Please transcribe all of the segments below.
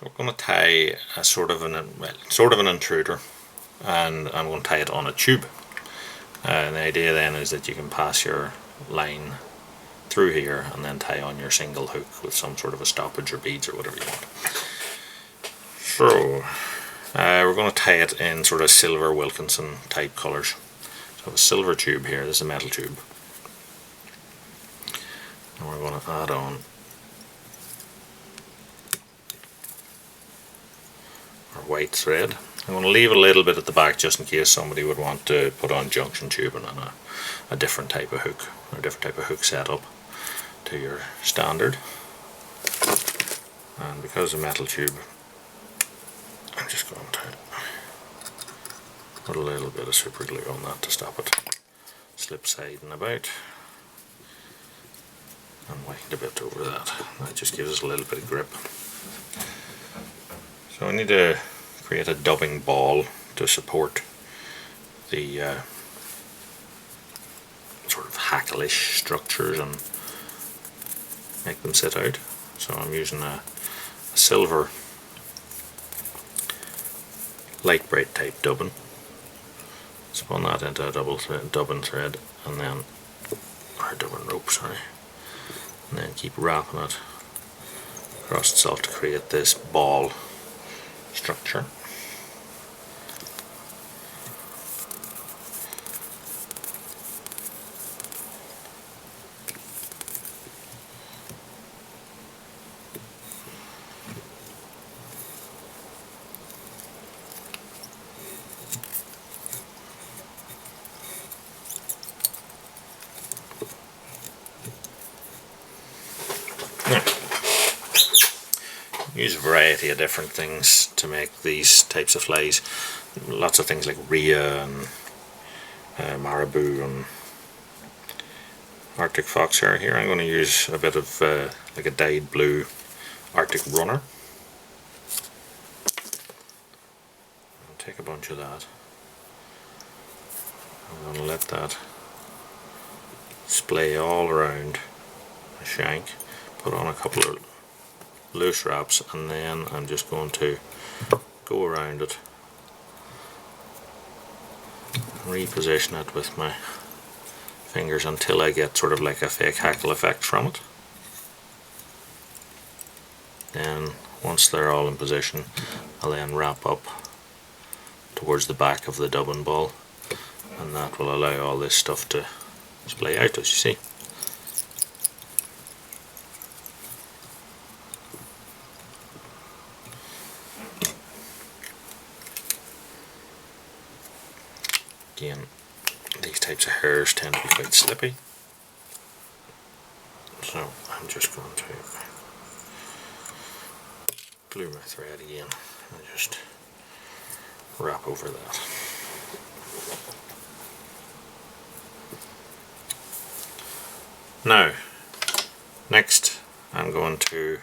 So we're going to tie a sort of an intruder, and I'm going to tie it on a tube. And the idea then is that you can pass your line through here and then tie on your single hook with some sort of a stoppage or beads or whatever you want. So we're going to tie it in sort of silver Wilkinson type colours. So I have a silver tube here, this is a metal tube. And we're going to add on our white thread. I'm going to leave a little bit at the back just in case somebody would want to put on junction tubing and a different type of hook, or a different type of hook setup to your standard. And because of metal tube, I'm just going to put a little bit of super glue on that to stop it slip siding about, and wind a bit over that. That just gives us a little bit of grip. So I need to create a dubbing ball to support the sort of hackle-ish structures and make them sit out. So I'm using a silver light bright type dubbing. Spun that into a dubbing thread, and then or dubbing rope, sorry, and then keep wrapping it across itself to create this ball structure. Use a variety of different things to make these types of flies. Lots of things like rhea and marabou and Arctic foxhair. Here I'm going to use a bit of like a dyed blue Arctic runner. I'll take a bunch of that. I'm going to let that splay all around the shank. Put on a couple of loose wraps, and then I'm just going to go around it, reposition it with my fingers until I get sort of like a fake hackle effect from it. Then once they're all in position, I'll then wrap up towards the back of the dubbing ball, and that will allow all this stuff to splay out, as you see. Again, these types of hairs tend to be quite slippy, so I'm just going to glue my thread again and just wrap over that. Now, next I'm going to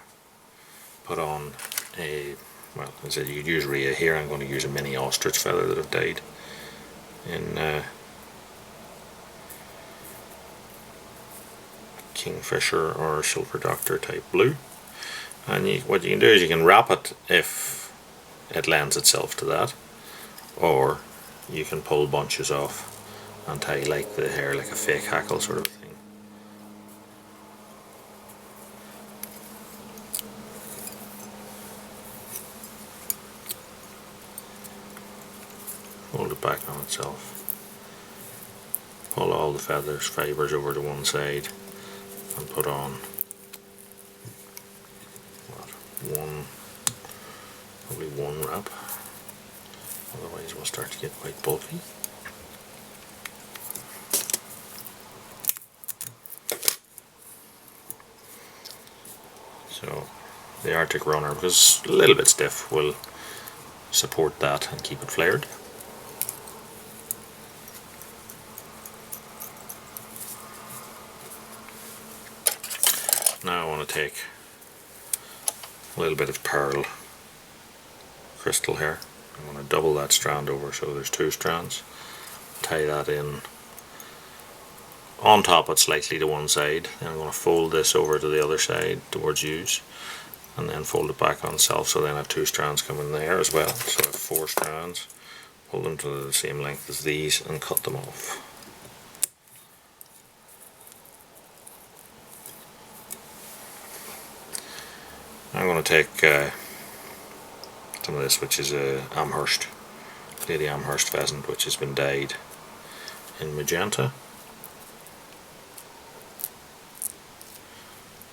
put on a, well, as I said, you could use rhea. Here I'm going to use a mini ostrich feather that I've dyed in Kingfisher or Silver Doctor type blue. And what you can do is you can wrap it if it lends itself to that, or you can pull bunches off and tie like the hair like a fake hackle sort of thing. Hold it back on itself. Pull all the fibers over to one side and put on probably one wrap. Otherwise we'll start to get quite bulky. So the Arctic runner, because a little bit stiff, will support that and keep it flared. Now I want to take a little bit of pearl crystal here. I'm going to double that strand over so there's two strands. Tie that in on top it slightly to one side, then I'm going to fold this over to the other side towards use, and then fold it back on itself, so then I have 2 strands coming there as well. So I have 4 strands, pull them to the same length as these and cut them off. I'm going to take some of this, which is a Lady Amherst pheasant, which has been dyed in magenta,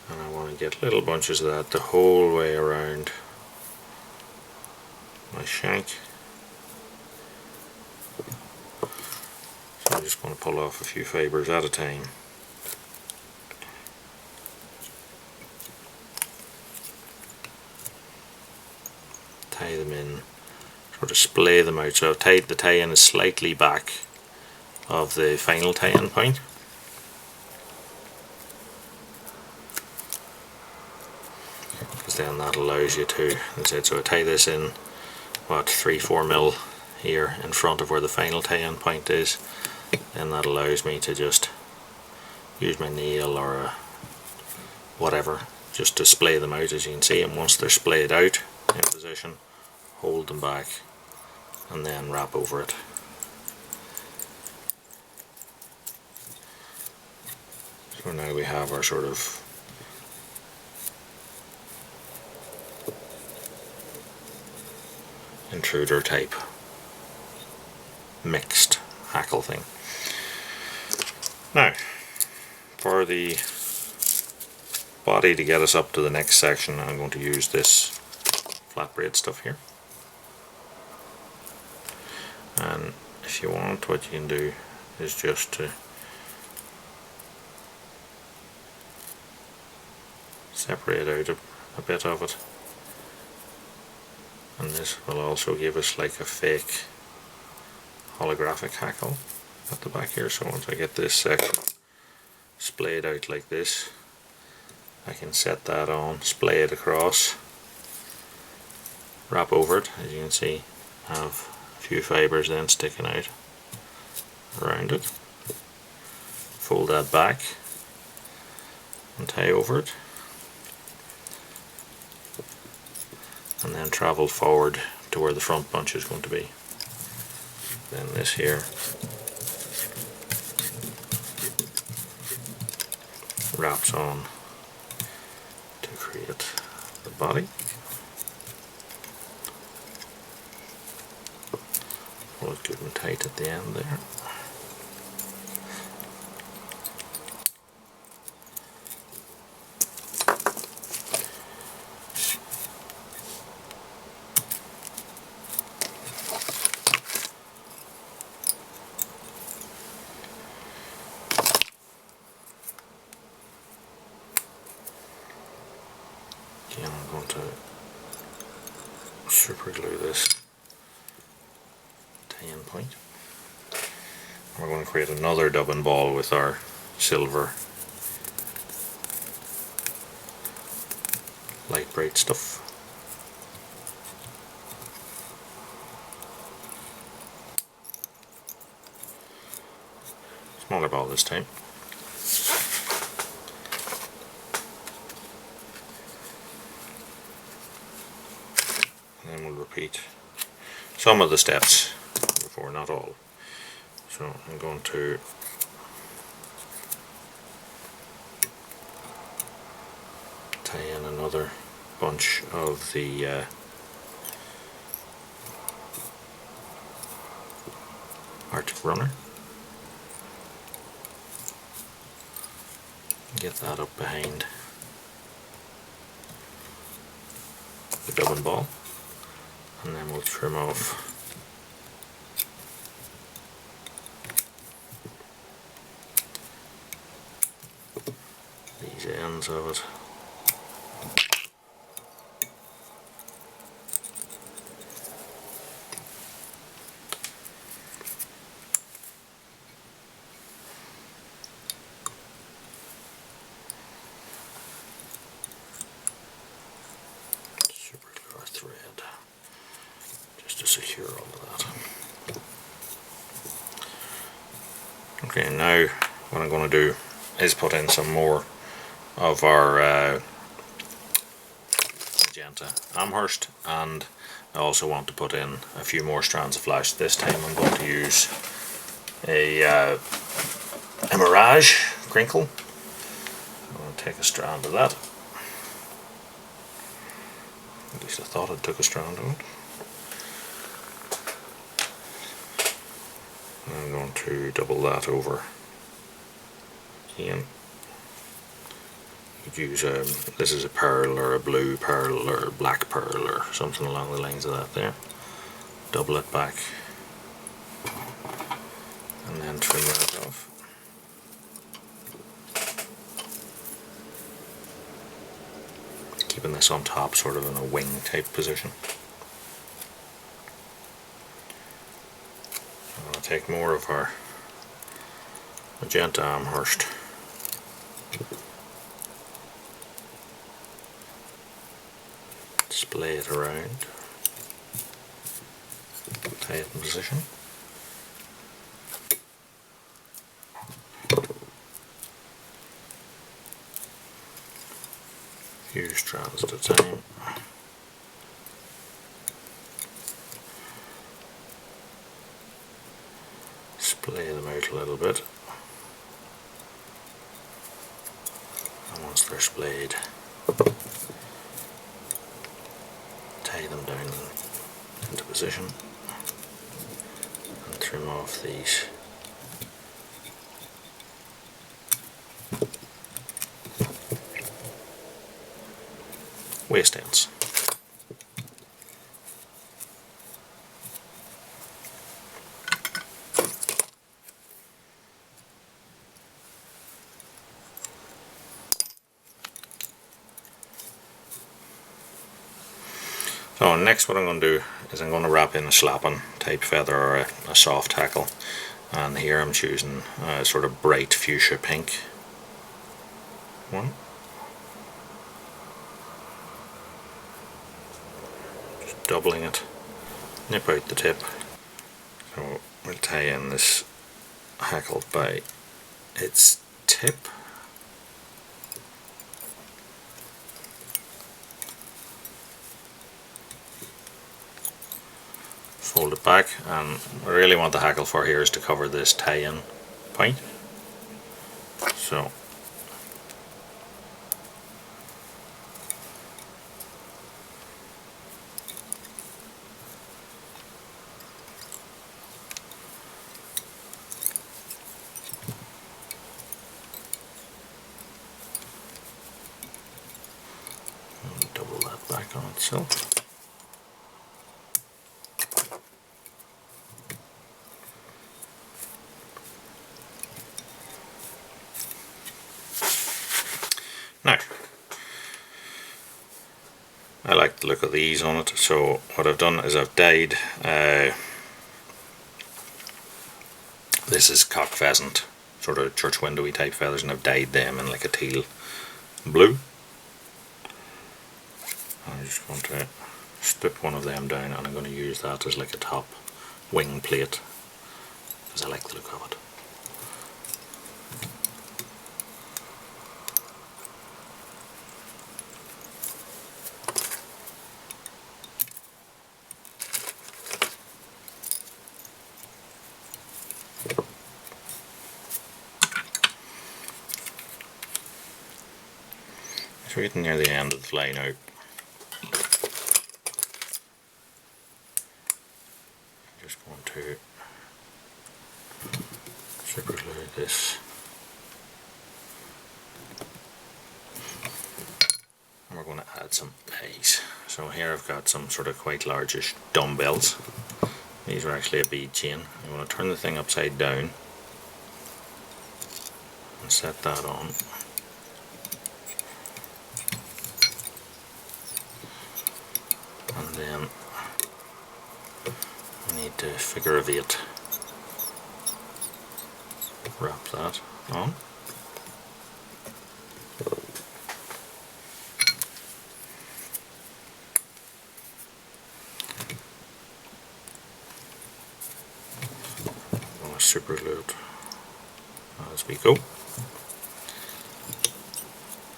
and I want to get little bunches of that the whole way around my shank. So I'm just going to pull off a few fibres at a time. Tie them in, sort of splay them out. So the tie-in is slightly back of the final tie-in point. Because then that allows you to, so I tie this in, what, 3-4 mil here in front of where the final tie-in point is. Then that allows me to just use my nail or whatever just to splay them out, as you can see. And once they're splayed out in position, hold them back and then wrap over it. So now we have our sort of intruder type mixed hackle thing. Now, for the body to get us up to the next section, I'm going to use this flat braid stuff here. And if you want, what you can do is just to separate out a bit of it, and this will also give us like a fake holographic hackle at the back here. So once I get this section splayed out like this, I can set that on, splay it across, wrap over it. As you can see, I have a few fibres then sticking out around it. Fold that back and tie over it, and then travel forward to where the front bunch is going to be. Then this here wraps on to create the body. Pull it good and tight at the end there. Again, I'm going to super glue this tie-in point. We're going to create another dubbing ball with our silver light braid stuff. Smaller ball this time. And then we'll repeat some of the steps before, not all. So I'm going to tie in another bunch of the Arctic runner. Get that up behind the dubbing ball, and then we'll trim off these ends of it. Super glue our thread just to secure all of that. Okay, now what I'm going to do is put in some more of our magenta Amherst, and I also want to put in a few more strands of flash. This time I'm going to use a Mirage crinkle. I'm going to take a strand of that. At least I thought I took a strand of it. I'm going to double that over again. You could use this is a pearl or a blue pearl or black pearl or something along the lines of that there. Double it back and then trim that off. Keeping this on top sort of in a wing type position. I'm going to take more of our magenta Amherst. Splay it around. Tie it in position. Few strands at a time. Splay them out a little bit. And once they're splayed, tie them down into position and trim off these waist ends. So next what I'm going to do is I'm going to wrap in a slapping type feather or a soft hackle, and here I'm choosing a sort of bright fuchsia pink one. Just doubling it, nip out the tip. So we'll tie in this hackle by its tip. Fold it back, and what I really want the hackle for here is to cover this tie-in point. So double that back on itself. Now, I like the look of these on it, so what I've done is I've dyed, this is cock pheasant, sort of church windowy type feathers, and I've dyed them in like a teal blue. I'm just going to strip one of them down, and I'm going to use that as like a top wing plate, because I like the look of it. So we're getting near the end of the fly now. I'm just going to super glue this, and we're going to add some eyes. So here I've got some sort of quite largish dumbbells. These are actually a bead chain. I'm going to turn the thing upside down and set that on. And then I need to figure of 8 wrap that on. I'm going to super glue it as we go, and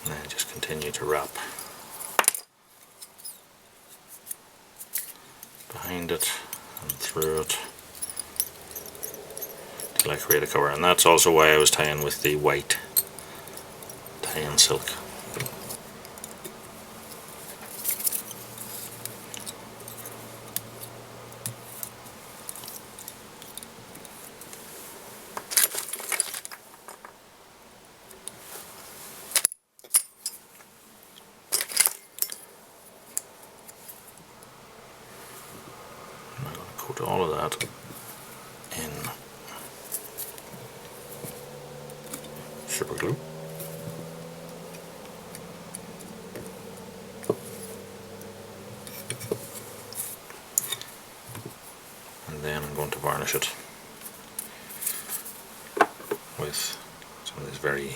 then just continue to wrap behind it and through it till I create a cover. And that's also why I was tying with the white tie-in silk. I'm going to coat all of that in super glue. And then I'm going to varnish it with some of this very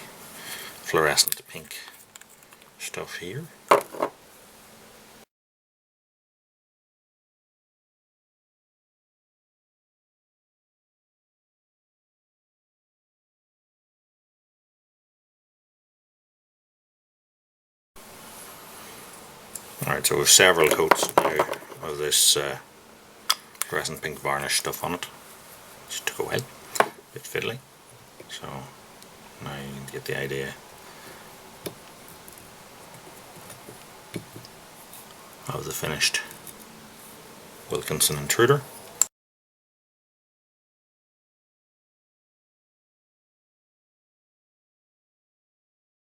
fluorescent pink stuff here. Alright, so we have several coats now of this fluorescent pink varnish stuff on it. Just to go ahead, a bit fiddly. So now you get the idea of the finished Wilkinson Intruder.